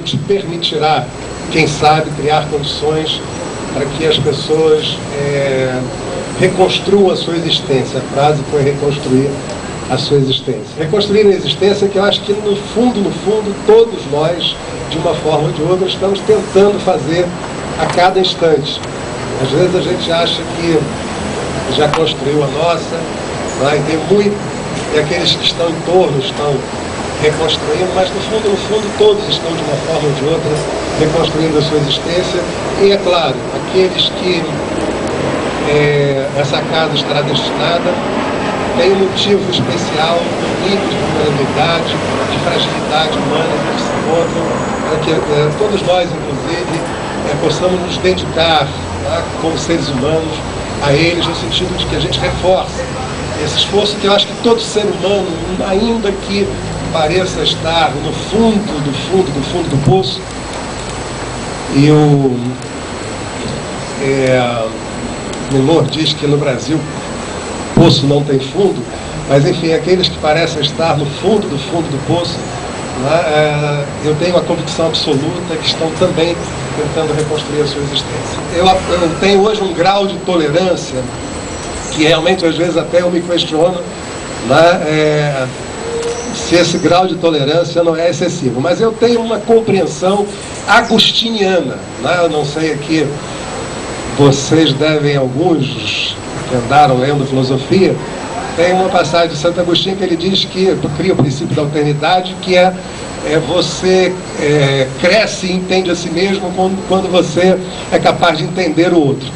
Nos permitirá, quem sabe, criar condições para que as pessoas reconstruam a sua existência. A frase foi reconstruir a sua existência. Reconstruir a existência que eu acho que no fundo, todos nós, de uma forma ou de outra, estamos tentando fazer a cada instante. Às vezes a gente acha que já construiu a nossa, e aqueles que estão em torno estão reconstruindo, mas no fundo todos estão de uma forma ou de outra reconstruindo a sua existência. E é claro, aqueles que essa casa estará destinada tem um motivo especial, um nível de vulnerabilidade, de fragilidade humana que se encontram, para que todos nós, inclusive, possamos nos dedicar, como seres humanos, a eles, no sentido de que a gente reforce esse esforço que eu acho que todo ser humano, ainda que pareça estar no fundo do poço, e o Milor diz que no Brasil poço não tem fundo, mas enfim, aqueles que parecem estar no fundo do poço, eu tenho a convicção absoluta que estão também tentando reconstruir a sua existência. Eu tenho hoje um grau de tolerância que realmente às vezes até eu me questiono se esse grau de tolerância não é excessivo, mas eu tenho uma compreensão agostiniana. Eu não sei aqui, vocês devem, alguns que andaram lendo filosofia, tem uma passagem de Santo Agostinho que ele diz que cria o princípio da alternidade, que você cresce e entende a si mesmo quando você é capaz de entender o outro.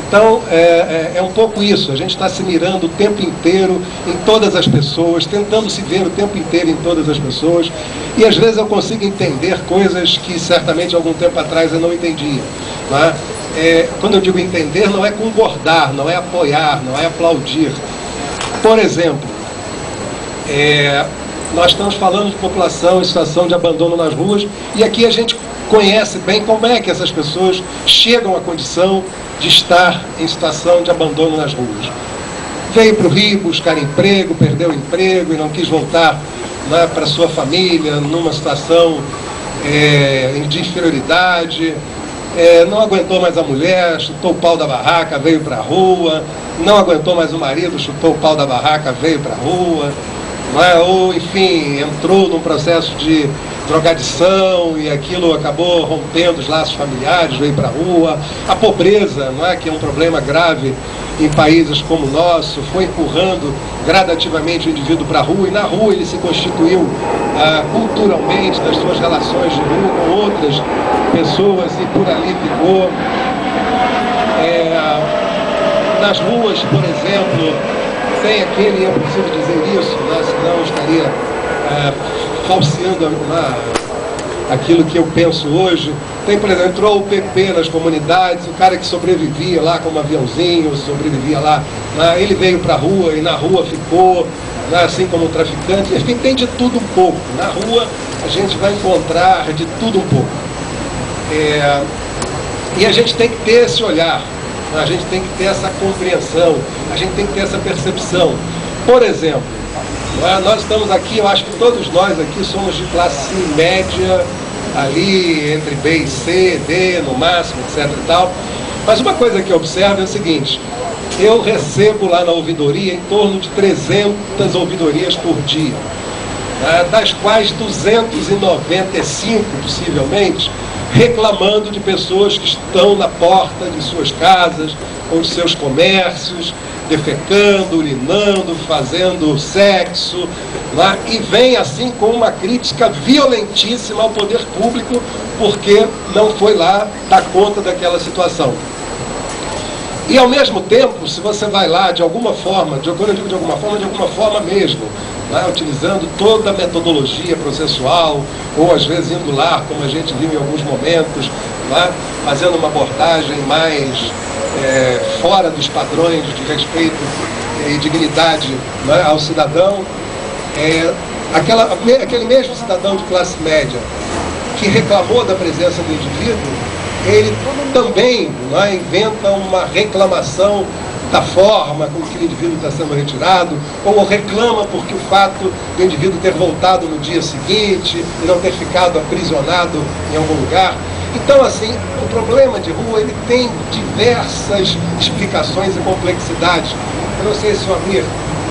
Então, é um pouco isso, a gente está se mirando o tempo inteiro em todas as pessoas, tentando se ver o tempo inteiro em todas as pessoas, e às vezes eu consigo entender coisas que certamente algum tempo atrás eu não entendia. Quando eu digo entender, não é concordar, não é apoiar, não é aplaudir. Por exemplo, nós estamos falando de população em situação de abandono nas ruas, e aqui a gente conhece bem como é que essas pessoas chegam à condição de estar em situação de abandono nas ruas. Veio para o Rio buscar emprego, perdeu o emprego e não quis voltar para sua família, numa situação de inferioridade, não aguentou mais a mulher, chutou o pau da barraca, veio para a rua, não aguentou mais o marido, chutou o pau da barraca, veio para a rua, ou enfim, entrou num processo de drogadição e aquilo acabou rompendo os laços familiares, veio para a rua. A pobreza, que é um problema grave em países como o nosso, foi empurrando gradativamente o indivíduo para a rua, e na rua ele se constituiu culturalmente nas suas relações de rua com outras pessoas e por ali ficou. Nas ruas, por exemplo, tem aquele, eu preciso dizer isso, senão estaria falseando aquilo que eu penso hoje. Tem, por exemplo, entrou o PP nas comunidades, o cara que sobrevivia lá com um aviãozinho, sobrevivia lá, ele veio para a rua e na rua ficou, assim como o traficante. Enfim, tem de tudo um pouco. Na rua a gente vai encontrar de tudo um pouco. E a gente tem que ter esse olhar, a gente tem que ter essa compreensão, a gente tem que ter essa percepção. Por exemplo, nós estamos aqui, eu acho que todos nós aqui somos de classe média, ali entre B e C, D no máximo, etc e tal. Mas uma coisa que eu observo é o seguinte: eu recebo lá na ouvidoria em torno de 300 ouvidorias por dia, das quais 295, possivelmente, reclamando de pessoas que estão na porta de suas casas ou de seus comércios, defecando, urinando, fazendo sexo, e vem assim com uma crítica violentíssima ao poder público porque não foi lá dar conta daquela situação. E ao mesmo tempo, se você vai lá de alguma forma, quando eu digo de alguma forma mesmo, utilizando toda a metodologia processual, ou às vezes indo lá, como a gente viu em alguns momentos, fazendo uma abordagem mais fora dos padrões de respeito e dignidade ao cidadão, aquele mesmo cidadão de classe média que reclamou da presença do indivíduo, ele também inventa uma reclamação da forma com que o indivíduo está sendo retirado, ou reclama porque o fato do indivíduo ter voltado no dia seguinte e não ter ficado aprisionado em algum lugar. Então, assim, o problema de rua ele tem diversas explicações e complexidades. Eu não sei se o Amir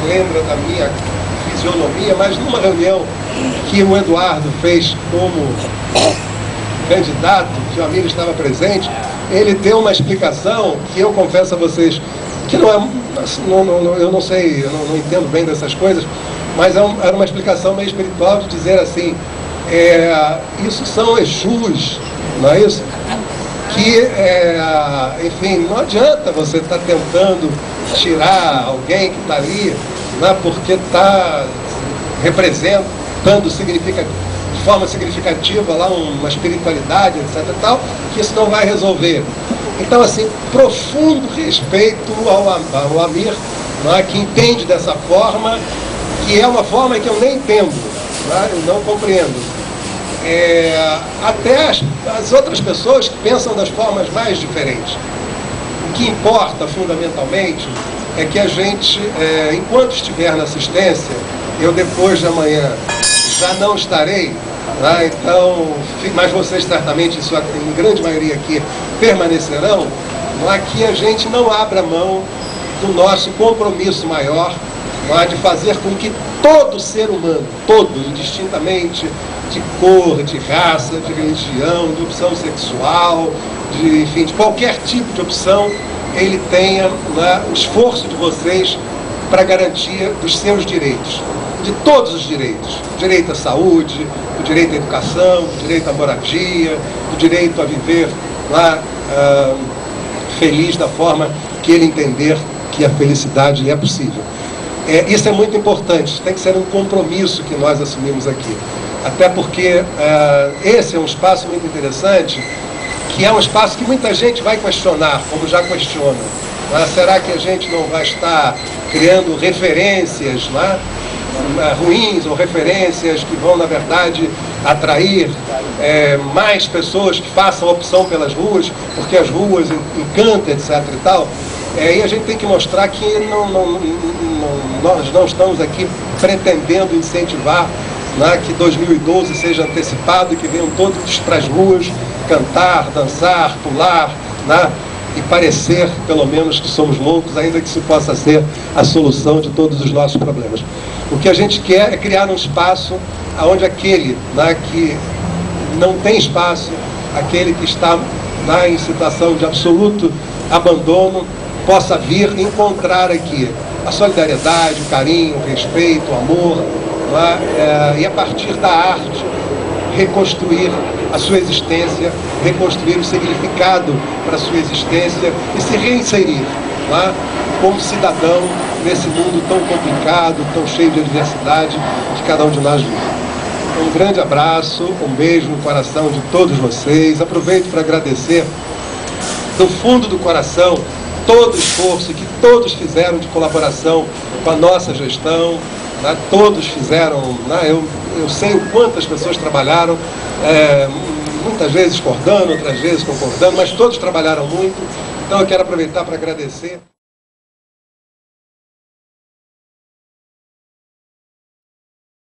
lembra da minha fisionomia, mas numa reunião que o Eduardo fez como candidato, que o Amir estava presente, ele deu uma explicação que eu confesso a vocês que não é, eu não sei, eu não entendo bem dessas coisas, mas era uma explicação meio espiritual de dizer assim, isso são Exus, não é isso? Que, enfim, não adianta você estar tentando tirar alguém que está ali, né, porque está representando de forma significativa lá uma espiritualidade, etc. e tal, que isso não vai resolver. Então, assim, profundo respeito ao Amir, né, que entende dessa forma, que é uma forma que eu nem entendo, né, eu não compreendo. Até as outras pessoas que pensam das formas mais diferentes. O que importa, fundamentalmente, é que a gente, enquanto estiver na assistência, eu depois de amanhã já não estarei, né? Então, mas vocês certamente, isso, em grande maioria aqui, permanecerão, que a gente não abra mão do nosso compromisso maior, de fazer com que todo ser humano, todo, indistintamente de cor, de raça, de religião, de opção sexual, enfim, de qualquer tipo de opção, ele tenha o esforço de vocês para a garantia dos seus direitos, de todos os direitos, o direito à saúde, o direito à educação, o direito à moradia, o direito a viver feliz da forma que ele entender que a felicidade é possível. Isso é muito importante, tem que ser um compromisso que nós assumimos aqui. Até porque esse é um espaço muito interessante, que é um espaço que muita gente vai questionar, como já questiona. Será que a gente não vai estar criando referências ruins ou referências que vão, na verdade, atrair mais pessoas que façam opção pelas ruas, porque as ruas encantam, etc. e tal? E a gente tem que mostrar que nós não estamos aqui pretendendo incentivar que 2012 seja antecipado e que venham todos para as ruas cantar, dançar, pular, e parecer, pelo menos, que somos loucos, ainda que isso possa ser a solução de todos os nossos problemas. O que a gente quer é criar um espaço onde aquele que não tem espaço, aquele que está em situação de absoluto abandono, possa vir encontrar aqui a solidariedade, o carinho, o respeito, o amor, e a partir da arte reconstruir a sua existência, reconstruir o significado para a sua existência e se reinserir como cidadão nesse mundo tão complicado, tão cheio de adversidade que cada um de nós vive. Um grande abraço, um beijo no coração de todos vocês. Aproveito para agradecer do fundo do coração todo o esforço que todos fizeram de colaboração com a nossa gestão. Todos fizeram, eu sei o quanto as pessoas trabalharam, muitas vezes discordando, outras vezes concordando, mas todos trabalharam muito. Então eu quero aproveitar para agradecer.